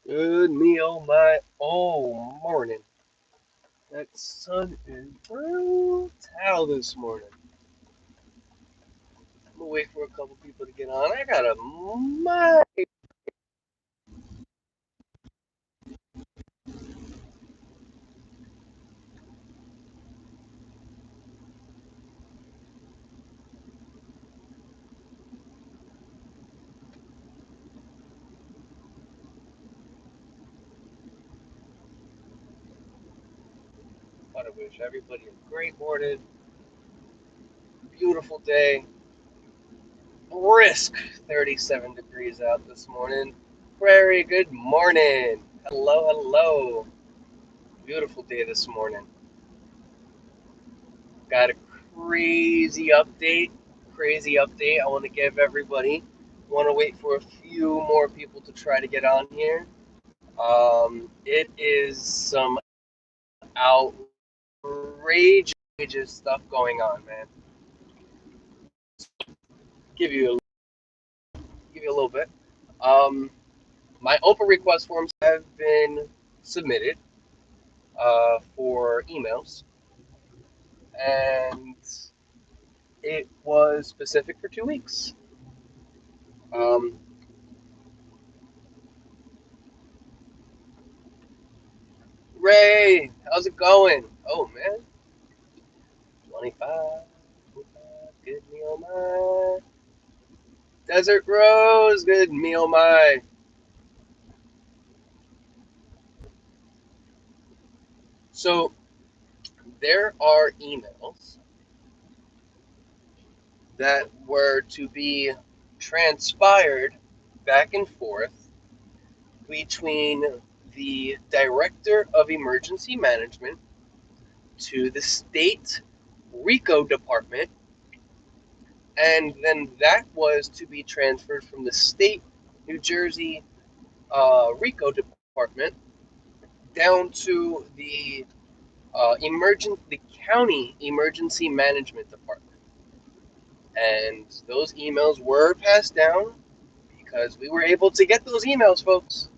Good me, oh my, oh morning. That sun is brutal this morning. I'm gonna wait for a couple people to get on. I got a my. Want to wish everybody a great morning, beautiful day, brisk 37 degrees out this morning. Very good morning. Hello, hello. Beautiful day this morning. Got a crazy update. Crazy update. I want to give everybody. Want to wait for a few more people to try to get on here. It is some outrageous stuff going on, man. Give you give you a little bit. Um, my open request forms have been submitted for emails, and it was specific for 2 weeks. Um, Ray, how's it going? Oh man, 25, 25, good me oh my. Desert Rose, good me oh my. So there are emails that were to be transpired back and forth between the Director of Emergency Management to the state RICO department, and then that was to be transferred from the state New Jersey RICO department down to the county emergency management department. And those emails were passed down because we were able to get those emails, folks.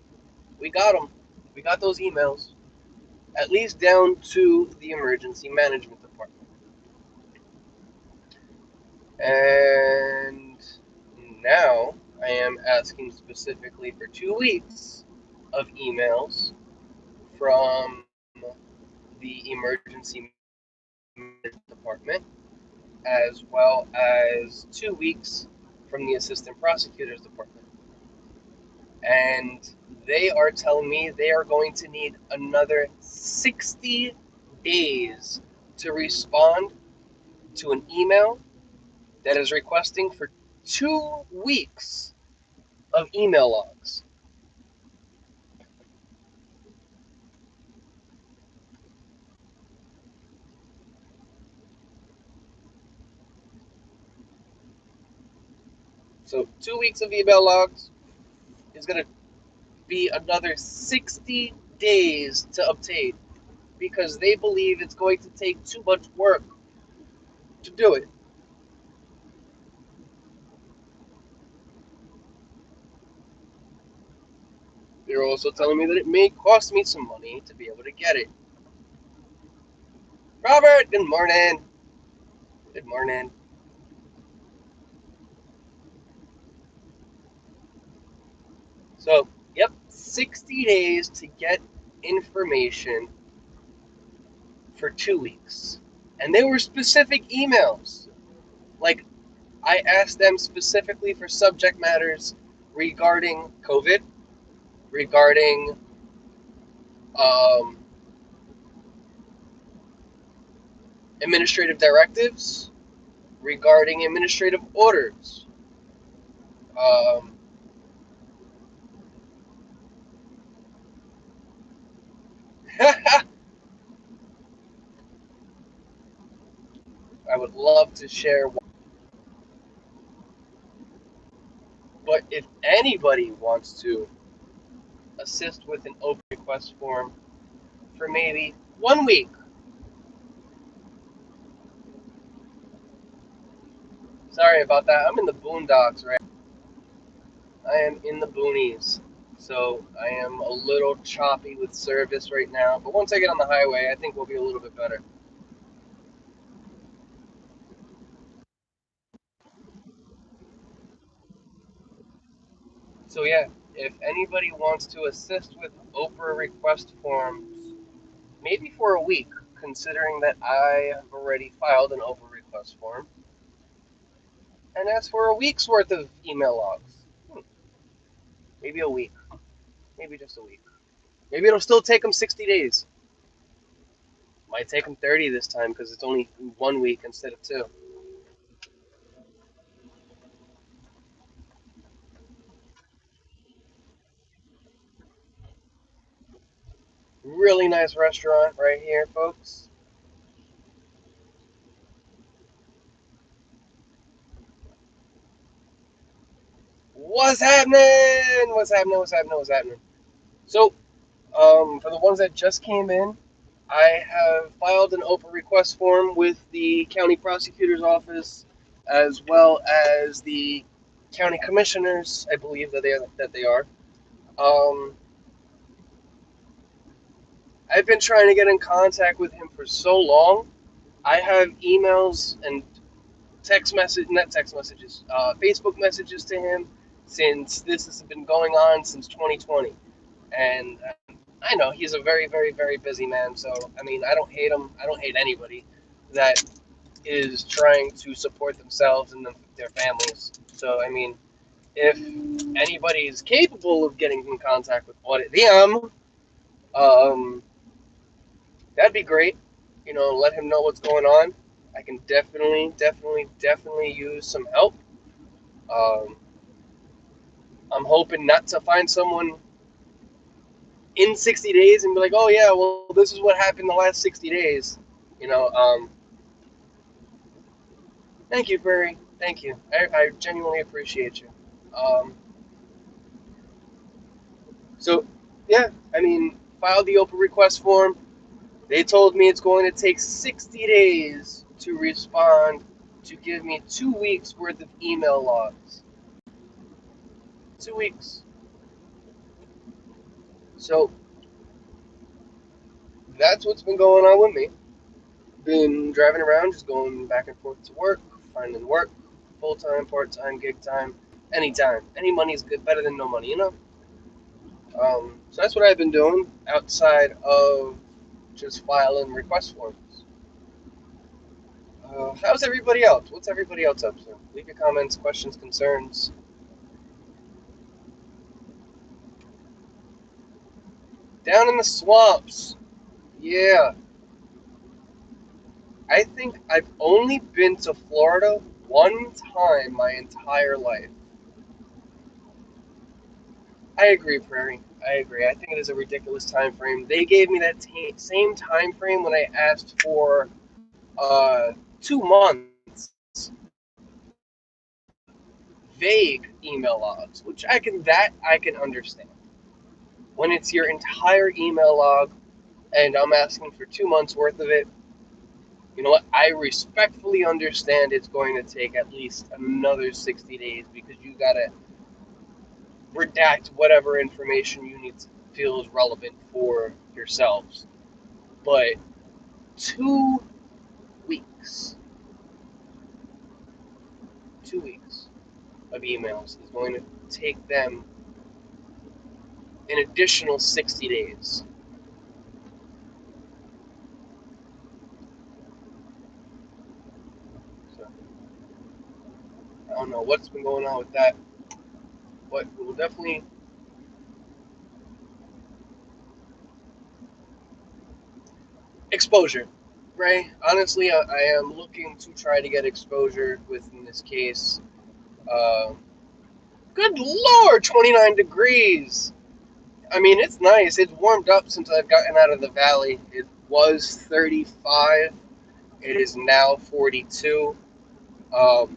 We got them. We got those emails, at least down to the emergency management department. And now I am asking specifically for 2 weeks of emails from the emergency management department, as well as 2 weeks from the assistant prosecutor's department. And they are telling me they are going to need another 60 days to respond to an email that is requesting for 2 weeks of email logs. So 2 weeks of email logs is going to be another 60 days to obtain because they believe it's going to take too much work to do it. They're also telling me that it may cost me some money to be able to get it. Robert, good morning. Good morning. So, yep, 60 days to get information for 2 weeks. And they were specific emails. Like, I asked them specifically for subject matters regarding COVID, regarding um, administrative directives, regarding administrative orders. Um, I would love to share, but if anybody wants to assist with an open request form for maybe 1 week, sorry about that. I'm in the boondocks, right? I am in the boonies. So I am a little choppy with service right now, but once I get on the highway, I think we'll be a little bit better. So yeah, if anybody wants to assist with Oprah request forms, maybe for a week, considering that I have already filed an Oprah request form, and that's for a week's worth of email logs. Maybe a week, maybe just a week. Maybe it'll still take them 60 days. Might take them 30 this time because it's only 1 week instead of two. Really nice restaurant right here, folks. What's happening? What's happening? What's happening? What's happening? So, for the ones that just came in, I have filed an open request form with the county prosecutor's office, as well as the county commissioners. I believe that they are. Um, I've been trying to get in contact with him for so long. I have emails and not text messages, Facebook messages to him since this has been going on since 2020. And I know he's a very, very, very busy man. So, I mean, I don't hate him. I don't hate anybody that is trying to support themselves and their families. So, I mean, if anybody is capable of getting in contact with Audit them, um, that'd be great. Let him know what's going on. I can definitely, definitely, definitely use some help. Um, I'm hoping not to find someone in 60 days and be like, oh, yeah, well, this is what happened the last 60 days. You know, um, Thank you, Barry. Thank you. I genuinely appreciate you. Um, so, yeah, I mean, filed the open request form. They told me it's going to take 60 days to respond to give me 2 weeks worth of email logs. 2 weeks. So, that's what's been going on with me. Been driving around, just going back and forth to work, finding work, full time, part time, gig time, anytime. Any money is good, better than no money. So that's what I've been doing outside of just filing request forms. How's everybody else? What's everybody else up to? Leave your comments, questions, concerns. Down in the swamps. Yeah. I think I've only been to Florida one time my entire life. I agree, Prairie. I agree. I think it is a ridiculous time frame. They gave me that same time frame when I asked for uh, 2 months vague email logs, which I can understand. When it's your entire email log and I'm asking for 2 months worth of it, you know what? I respectfully understand it's going to take at least another 60 days because you gotta redact whatever information you need to feel is relevant for yourselves. But 2 weeks, 2 weeks of emails is going to take them an additional 60 days. So I don't know what's been going on with that, but we'll definitely exposure, right? Honestly, I am looking to try to get exposure within this case. Uh, Good Lord, 29 degrees. I mean, it's nice. It's warmed up since I've gotten out of the valley. It was 35. It is now 42. Um,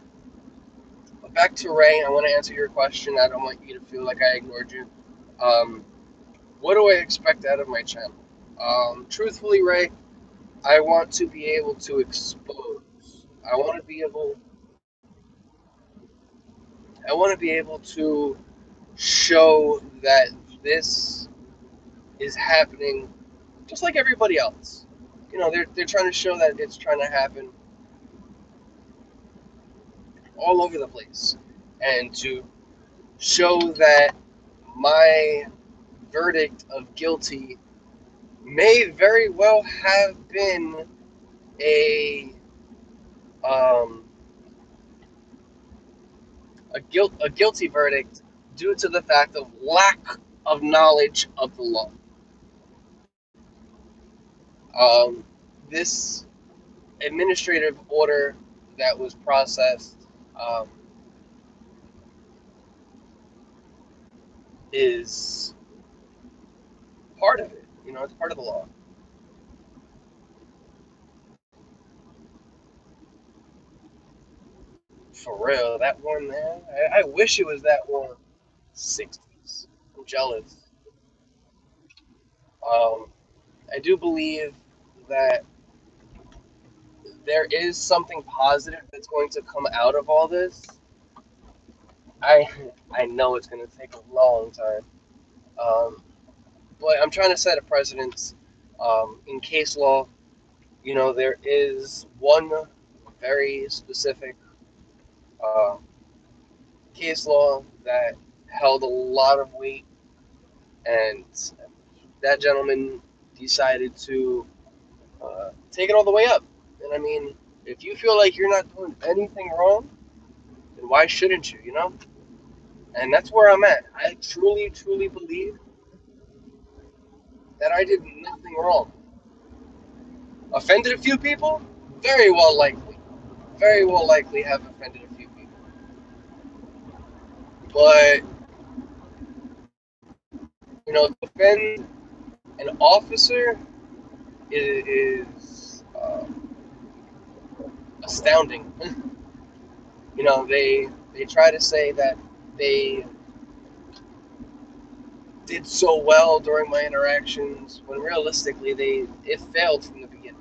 but back to Ray, I want to answer your question. I don't want you to feel like I ignored you. Um, what do I expect out of my channel? Truthfully, Ray, I want to be able to expose. I want to be able. I want to be able to show that this is happening just like everybody else. They're trying to show that it's trying to happen all over the place, and to show that my verdict of guilty may very well have been a um, a guilty verdict due to the fact of lack of knowledge of the law. Um, this administrative order that was processed um, is part of it. It's part of the law. For real, that one, man. I wish it was that one. 60s. I'm jealous. Um, I do believe that there is something positive that's going to come out of all this. I I know it's going to take a long time, um, but I'm trying to set a precedence in case law. There is one very specific uh, case law that held a lot of weight, and that gentleman decided to take it all the way up. And I mean, if you feel like you're not doing anything wrong, then why shouldn't you? And that's where I'm at. I truly, truly believe that I did nothing wrong. Offended a few people? Very well likely. Very well likely have offended a few people. But, to offend an officer is astounding. They try to say that they did so well during my interactions when realistically it failed from the beginning.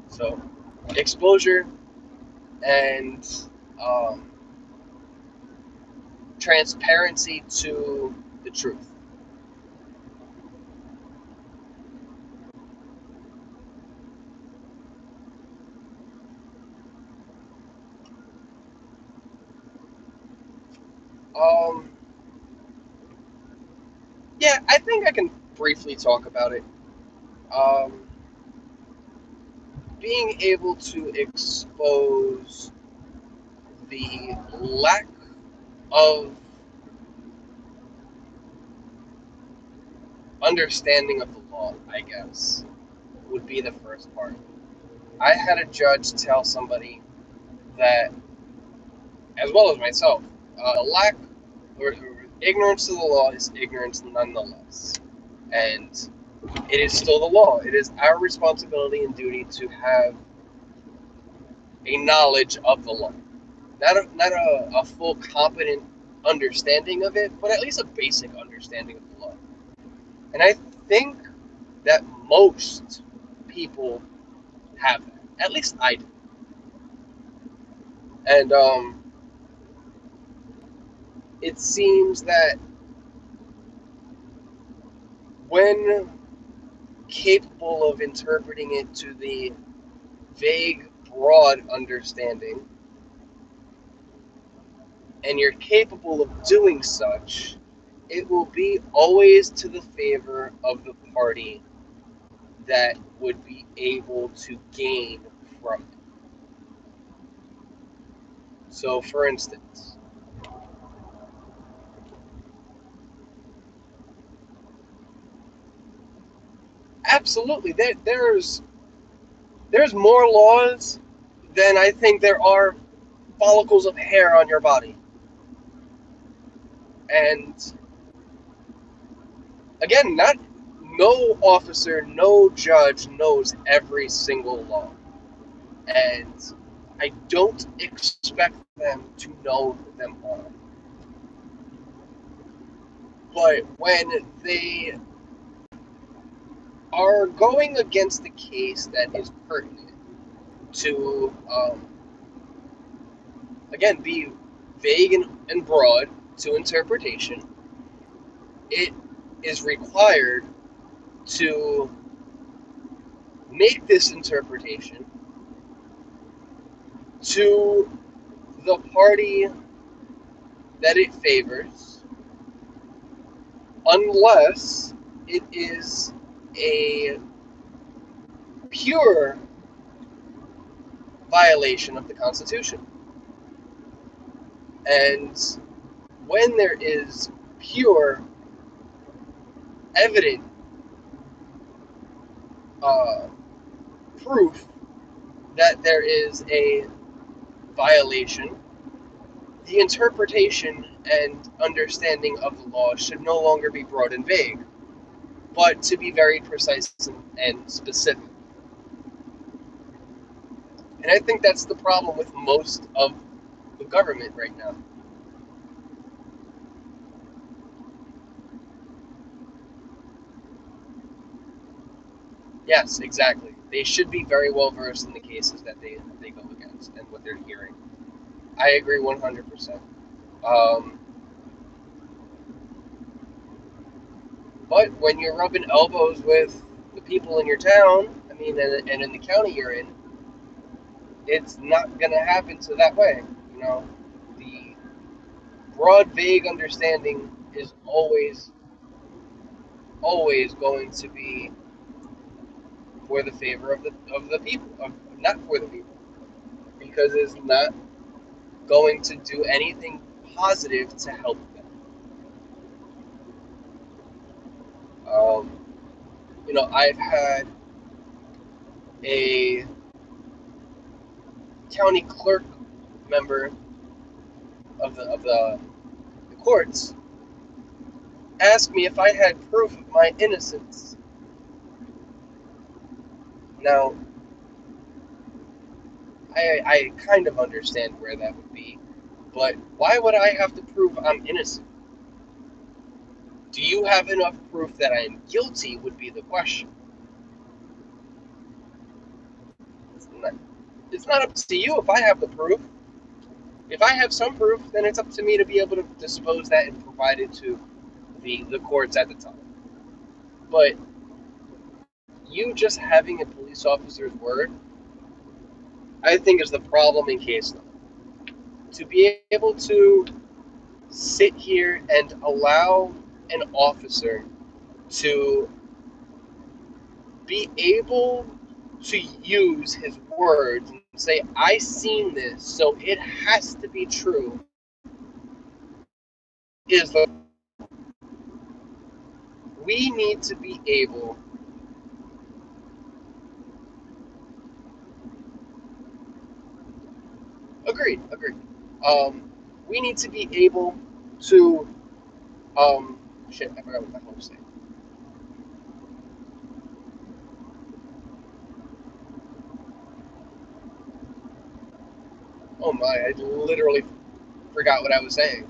So exposure and um, transparency to the truth. Um, yeah, I think I can briefly talk about it. Um, Being able to expose the lack of understanding of the law, I guess, would be the first part. I had a judge tell somebody that, as well as myself, lack or ignorance of the law is ignorance nonetheless. And it is still the law. It is our responsibility and duty to have a knowledge of the law. Not a full competent understanding of it, but at least a basic understanding of the law. And I think that most people have that. At least I do. And it seems that when capable of interpreting it to the vague, broad understanding, and you're capable of doing such, it will be always to the favor of the party that would be able to gain from it. So, for instance, absolutely, there's more laws than I think there are follicles of hair on your body. And again, not no officer, no judge knows every single law. And I don't expect them to know them all. But when they are going against the case that is pertinent to again, be vague and broad to interpretation, it is required to make this interpretation to the party that it favors, unless it is a pure violation of the Constitution. And when there is pure, evident proof that there is a violation, the interpretation and understanding of the law should no longer be broad and vague, but to be very precise and specific. And I think that's the problem with most of the government right now. Yes, exactly. They should be very well versed in the cases that they go against and what they're hearing. I agree 100%. Um, but when you're rubbing elbows with the people in your town, I mean, and in the county you're in, it's not going to happen to that way. You know, the broad, vague understanding is always going to be for the favor of the people, not for the people, because it's not going to do anything positive to help them. Um, I've had a county clerk member of the courts ask me if I had proof of my innocence. Now, I kind of understand where that would be, but why would I have to prove I'm innocent? Do you have enough proof that I am guilty? Would be the question. It's not, it's not up to you if I have the proof. If I have some proof, then it's up to me to be able to dispose that and provide it to the courts at the time. But you just having a police officer's word, I think, is the problem in case law. To be able to sit here and allow an officer to be able to use his words and say, I seen this, so it has to be true, is the we need to be able agreed. Um, we need to be able to shit, I forgot what the hell I was saying. Oh my, I literally forgot what I was saying.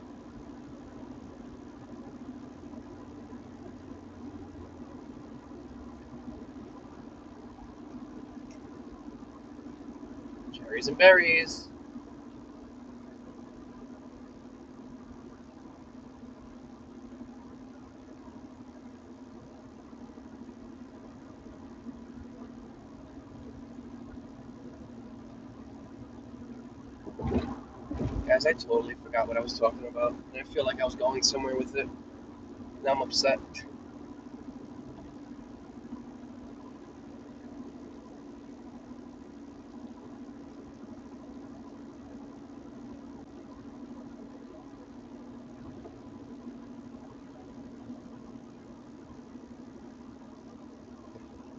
Cherries and berries. Guys, I totally forgot what I was talking about. And I feel like I was going somewhere with it. Now I'm upset.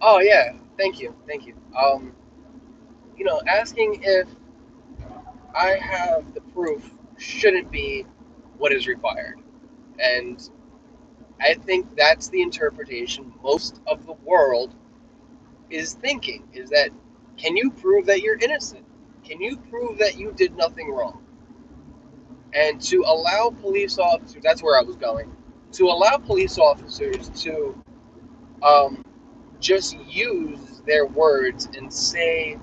Oh yeah, thank you. Asking if I have the proof shouldn't be what is required. And I think that's the interpretation most of the world is thinking, is that, can you prove that you're innocent? Can you prove that you did nothing wrong? And to allow police officers, that's where I was going, to allow police officers to just use their words and say,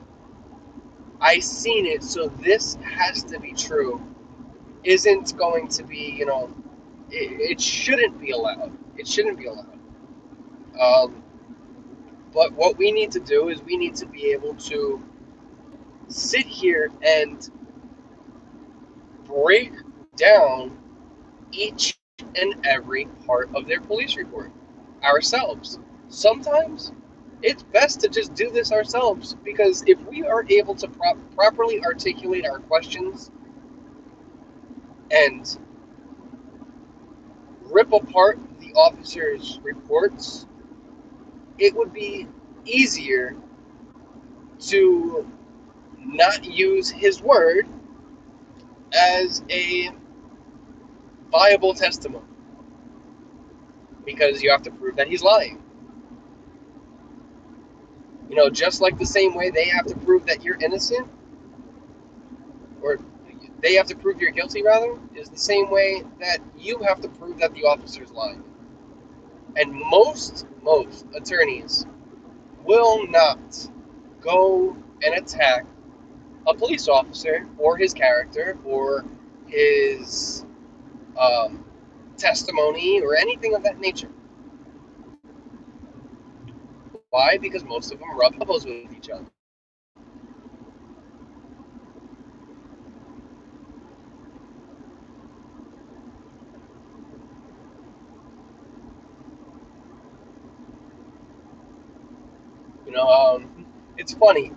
I seen it, so this has to be true, isn't going to be, it shouldn't be allowed. It shouldn't be allowed. Um, but what we need to do is we need to be able to sit here and break down each and every part of their police report ourselves. Sometimes it's best to just do this ourselves because if we are able to properly articulate our questions and rip apart the officer's reports, it would be easier to not use his word as a viable testimony because you have to prove that he's lying. Just like the same way they have to prove that you're innocent, or they have to prove you're guilty, rather, is the same way that you have to prove that the officer's lying. And most attorneys will not go and attack a police officer or his character or his um, testimony or anything of that nature. Why? Because most of them rub elbows with each other. You know, it's funny.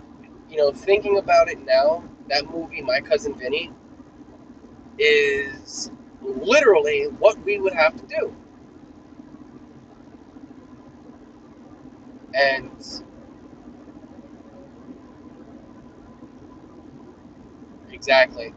Thinking about it now, that movie, My Cousin Vinny, is literally what we would have to do. And exactly.